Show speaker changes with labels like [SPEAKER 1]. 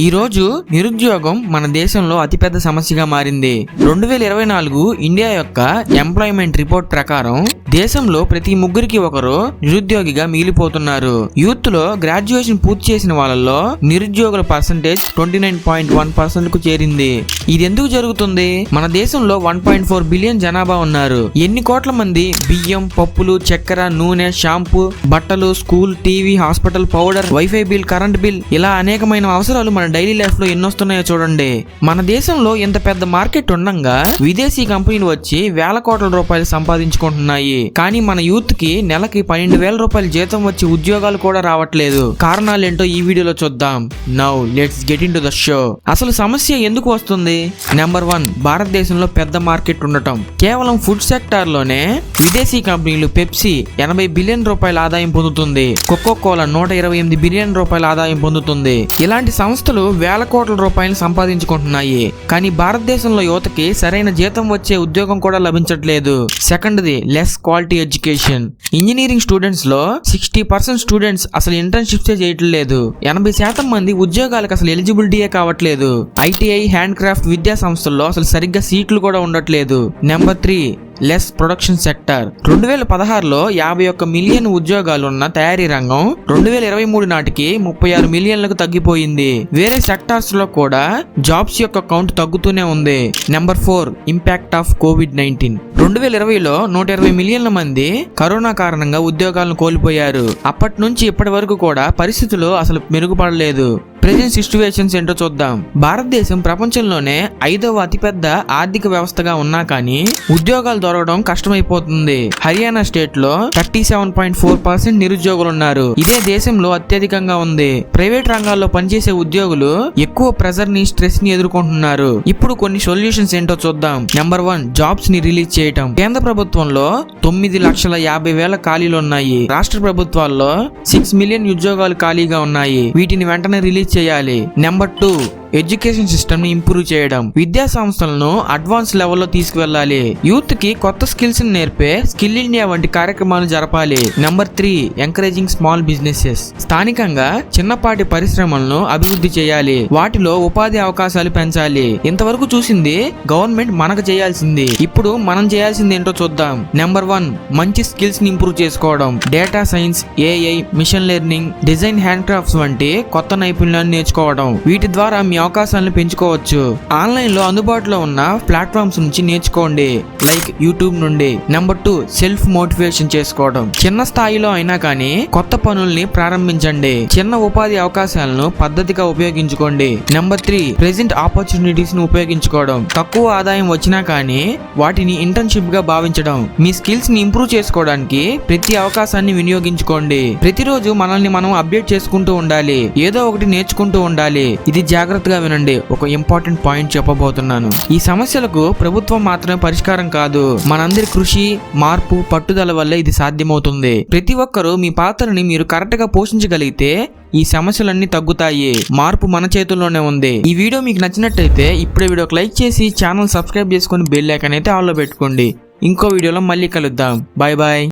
[SPEAKER 1] ఈ రోజు నిరుద్యోగం మన దేశంలో అతిపెద్ద సమస్యగా మారింది. 2024 ఇండియా యొక్క ఎంప్లాయ్మెంట్ రిపోర్ట్ ప్రకారం దేశంలో ప్రతి ముగ్గురికి ఒకరు నిరుద్యోగిగా మిగిలిపోతున్నారు. యూత్ లో గ్రాడ్యుయేషన్ పూర్తి చేసిన వాళ్ళలో నిరుద్యోగుల పర్సంటేజ్ 29.1% కు చేరింది. ఇది ఎందుకు జరుగుతుంది? మన దేశంలో 1.4 బిలియన్ జనాభా ఉన్నారు. ఎన్ని కోట్ల మంది బియ్యం, పప్పులు, చక్కెర, నూనె, షాంపూ, బట్టలు, school, TV, hospital, powder, wifi bill, current bill ఇలా అనేకమైన అవసరాలు మన డైలీ లైఫ్ లో ఎన్నొస్తున్నాయో చూడండి. మన దేశంలో ఇంత పెద్ద మార్కెట్ ఉండగా విదేశీ కంపెనీలు వచ్చి వేల కోట్ల రూపాయలు సంపాదించుకుంటున్నాయి. కానీ మన యూత్ కి నెలకి 12,000 రూపాయల జీతం వచ్చి ఉద్యోగాలు కూడా రావట్లేదు. కారణాలేంటో ఈ వీడియోలో చూద్దాం. Now let's get in to the show. అసలు సమస్య ఎందుకు వస్తుంది? నెంబర్ 1, భారతదేశంలో పెద్ద మార్కెట్ ఉండటం. కేవలం ఫుడ్ సెక్టార్ లోనే విదేశీ కంపెనీలు పెప్సీ 80 బిలియన్ రూపాయల ఆదాయం పొందుతుంది. కోకో కోలా 128 బిలియన్ రూపాయల ఆదాయం పొందుతుంది. ఇలాంటి సంస్థలు వేల కోట్ల రూపాయలు సంపాదించుకుంటున్నాయి. కానీ భారతదేశంలో యువతకి సరైన జీతం వచ్చే ఉద్యోగం కూడా లభించట్లేదు. సెకండ్ది, less quality education. Engineering students లో 60% స్టూడెంట్స్ అసలు ఇంటర్న్షిప్సే చేయట్లేదు. 80% మంది ఉద్యోగాలకు అసలు ఎలిజిబిలిటీయే కావట్లేదు. ఐటీఐ, హ్యాండ్ క్రాఫ్ట్ విద్యా సంస్థల్లో అసలు సరిగ్గా సీట్లు కూడా ఉండట్లేదు. Number 3, less production sector. 2016లో 51 మిలియన్ ఉద్యోగాలున్న తయారీ రంగం 2023 నాటికి 36 మిలియన్లకు తగ్గిపోయింది. వేరే సెక్టార్స్ లో కూడా జాబ్స్ యొక్క కౌంట్ తగ్గుతూనే ఉంది. నెంబర్ 4, ఇంపాక్ట్ ఆఫ్ కోవిడ్-19. 2020లో 120 మిలియన్ల మంది కరోనా కారణంగా ఉద్యోగాలను కోల్పోయారు. అప్పటి నుంచి ఇప్పటి వరకు కూడా పరిస్థితులు అసలు మెరుగుపడలేదు. ప్రెజెంట్ సిచ్యువేషన్స్ ఏంటో చూద్దాం. భారతదేశం ప్రపంచంలోనే 5వ అతిపెద్ద ఆర్థిక వ్యవస్థగా ఉన్నా కానీ ఉద్యోగాలు దొరకడం కష్టమైపోతుంది. హర్యానా స్టేట్ లో 37.4% నిరుద్యోగులు ఉన్నారు. ఇదే దేశంలో అత్యధికంగా ఉంది. ప్రైవేట్ రంగాల్లో పనిచేసే ఉద్యోగులు ఎక్కువ ప్రెజర్ ని, స్ట్రెస్ ని ఎదుర్కొంటున్నారు. ఇప్పుడు కొన్ని సొల్యూషన్స్ ఏంటో చూద్దాం. నెంబర్ 1, జాబ్స్ ని రిలీజ్ చేయటం. కేంద్ర ప్రభుత్వంలో 9,50,000 ఖాళీలు ఉన్నాయి. రాష్ట్ర ప్రభుత్వాల్లో 6 మిలియన్ ఉద్యోగాలు ఖాళీగా ఉన్నాయి. వీటిని వెంటనే రిలీజ్ చేయాలి. నెంబర్ 2, ఎడ్యుకేషన్ సిస్టమ్ ని ఇంప్రూవ్ చేయడం. విద్యా సంస్థలను అడ్వాన్స్ లెవెల్లో తీసుకువెళ్ళాలి. యూత్ కి కొత్త స్కిల్స్ ని నేర్పే స్కిల్ ఇండియా వంటి కార్యక్రమాలు జరపాలి. Number 3, encouraging small businesses. స్థానికంగా చిన్నపాటి పరిశ్రమలను అభివృద్ధి చేయాలి. వాటిలో ఉపాధి అవకాశాలు పెంచాలి. ఇంతవరకు చూసింది గవర్నమెంట్ మనకు చేయాల్సింది. ఇప్పుడు మనం చేయాల్సింది ఏంటో చూద్దాం. నెంబర్ 1, మంచి స్కిల్స్ ని ఇంప్రూవ్ చేసుకోవడం. Data science, AI, machine learning, design, hand crafts వంటి కొత్త నైపుణ్యాలను నేర్చుకోవడం. వీటి ద్వారా అవకాశాలను పెంచుకోవచ్చు. ఆన్లైన్ లో అందుబాటులో ఉన్న ప్లాట్ఫామ్స్ నుంచి నేర్చుకోండి, లైక్ యూట్యూబ్ నుండి. నెంబర్ 2, సెల్ఫ్ మోటివేషన్ చేసుకోవడం. చిన్న స్థాయిలో అయినా కానీ కొత్త పనుల్ని ప్రారంభించండి. చిన్న ఉపాధి అవకాశాలను పద్ధతిగా ఉపయోగించుకోండి. నెంబర్ 3, ప్రెజెంట్ ఆపర్చునిటీస్ ను ఉపయోగించుకోవడం. తక్కువ ఆదాయం వచ్చినా కానీ వాటిని ఇంటర్న్షిప్ గా భావించడం. మీ స్కిల్స్ ని ఇంప్రూవ్ చేసుకోవడానికి ప్రతి అవకాశాన్ని వినియోగించుకోండి. ప్రతిరోజు మనల్ని మనం అప్డేట్ చేసుకుంటూ ఉండాలి. ఏదో ఒకటి నేర్చుకుంటూ ఉండాలి. ఇది జాగ్రత్తగా వినండి. ఒక ఇంపార్టెంట్ పాయింట్ చెప్పబోతున్నాను. ఈ సమస్యలకు ప్రభుత్వం మాత్రమే పరిష్కారం కాదు. మనందరి కృషి, మార్పు, పట్టుదల వల్ల ఇది సాధ్యమవుతుంది. ప్రతి ఒక్కరూ మీ పాత్రని మీరు కరెక్ట్ గా పోషించగలిగితే ఈ సమస్యలన్నీ తగ్గుతాయి. మార్పు మన చేతుల్లోనే ఉంది. ఈ వీడియో మీకు నచ్చినట్టయితే ఇప్పుడే వీడియోకి లైక్ చేసి ఛానల్ సబ్స్క్రైబ్ చేసుకొని బెల్ ఐకాన్ అయితే ఆన్లో పెట్టుకోండి. ఇంకో వీడియోలో మళ్ళీ కలుద్దాం. Bye bye.